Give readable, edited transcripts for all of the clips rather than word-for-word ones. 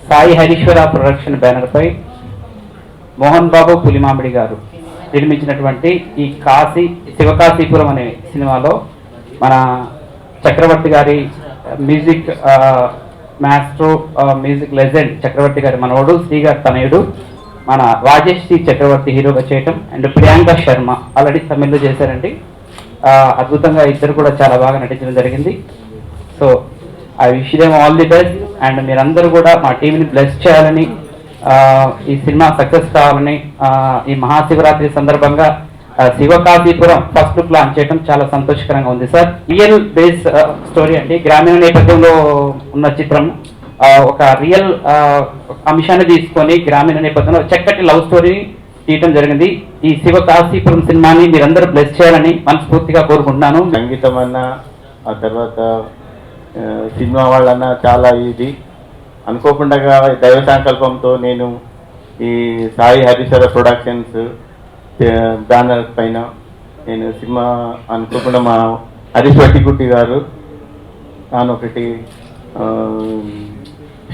Sai హరీశ్వర production banner పై మోహన్ బాబు పులిమామిడి గారు నిర్మించినటువంటి ఈ శివకాశీపురం అనే సినిమాలో మన చక్రవర్తి గారి మ్యూజిక్ మాస్ట్రో మ్యూజిక్ లెజెండ్ చక్రవర్తి గారి మనవడు శ్రీ గారి తనయుడు మన రాజేష్ సి చక్రవర్తి హీరోగా చేయటం అండ్ ప్రియాంక శర్మ ఆల్రెడీ తమిళ్లో చేశారండి. అద్భుతంగా ఇద్దరు కూడా చాలా బాగా నటించడం జరిగింది. So I wish them all the best and మీరందరూ కూడా మా టీంని బ్లెస్ చేయాలని, ఈ సినిమా సక్సెస్ కావాలని, ఈ మహాశివరాత్రి సందర్భంగా శివకాశీపురం ఫస్ట్ లుక్ లాంచ్ చేయడం చాలా సంతోషకరంగా ఉంది సార్. రియల్ బేస్ స్టోరీ అండి, గ్రామీణ నేపథ్యంలో ఉన్న చిత్రం. ఒక రియల్ అంశాన్ని తీసుకొని గ్రామీణ నేపథ్యంలో చక్కటి లవ్ స్టోరీని తీయటం జరిగింది. ఈ శివకాశీపురం సినిమాని మీరందరూ బ్లెస్ చేయాలని మనస్ఫూర్తిగా కోరుకుంటున్నాను. సంగీతం అన్నా, ఆ తర్వాత సినిమా వాళ్ళన్నా చాలా ఇది అనుకోకుండా దైవ సంకల్పంతో నేను ఈ సాయి హరీశ్వర ప్రొడక్షన్స్ బ్యానర్ పైన నేను సినిమా అనుకోకుండా మా హరీష్ వట్టిగుట్టి గారు తాను ఒకటి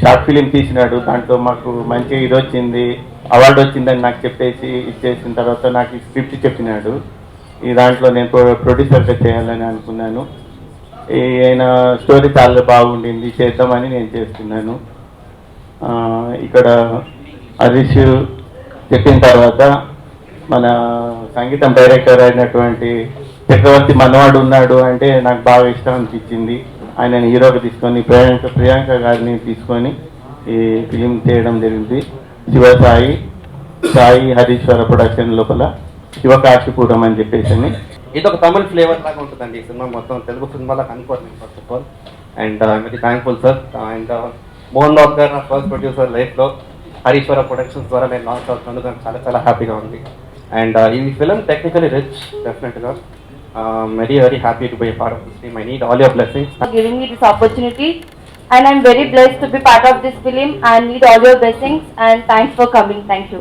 షార్ట్ ఫిలిం తీసినాడు. దాంట్లో మాకు మంచి ఇది వచ్చింది, అవార్డు వచ్చిందని నాకు చెప్పేసి ఇచ్చేసిన తర్వాత నాకు స్క్రిప్ట్ చెప్పినాడు. ఈ దాంట్లో నేను ప్రొడ్యూసర్గా చేయాలని అనుకున్నాను. ఆయన స్టోరీ చాలా బాగుండింది, చేద్దామని నేను చేస్తున్నాను. ఇక్కడ హరీష్ చెప్పిన తర్వాత మన సంగీతం డైరెక్టర్ అయినటువంటి చక్రవర్తి మనవాడు ఉన్నాడు అంటే నాకు బాగా ఇష్టం అనిపించింది. ఆయనని హీరోగా తీసుకొని ప్రియాంక గారిని తీసుకొని ఈ ఫిలిం చేయడం జరిగింది. సాయి హరీశ్వర ప్రొడక్షన్ లోపల శివకాశీపురం అని చెప్పేసి. ఇది ఒక తమిళ ఫ్లేవర్ లాగా ఉంటుందండి ఈ సినిమా మొత్తం. తెలుగు సినిమాలకు అనుకోవట్లేదు first of all. And very thankful sir. And Mohan Babu గారు నా ఫస్ట్ ప్రొడ్యూసర్ లైఫ్లో హరీశ్వర ప్రొడక్షన్స్ ద్వారా నేను లాంచ్ అవుతున్నందుకు నాకు చాలా చాలా హ్యాపీగా ఉంది. అండ్ ఈ ఫిలిం టెక్నికలీ రిచ్ డెఫినెట్గా. Very very happy to be a part of this team. I need all your blessings. For giving me this opportunity, and I'm very blessed to be part of this film and need all your blessings, and thanks for coming. Thank you.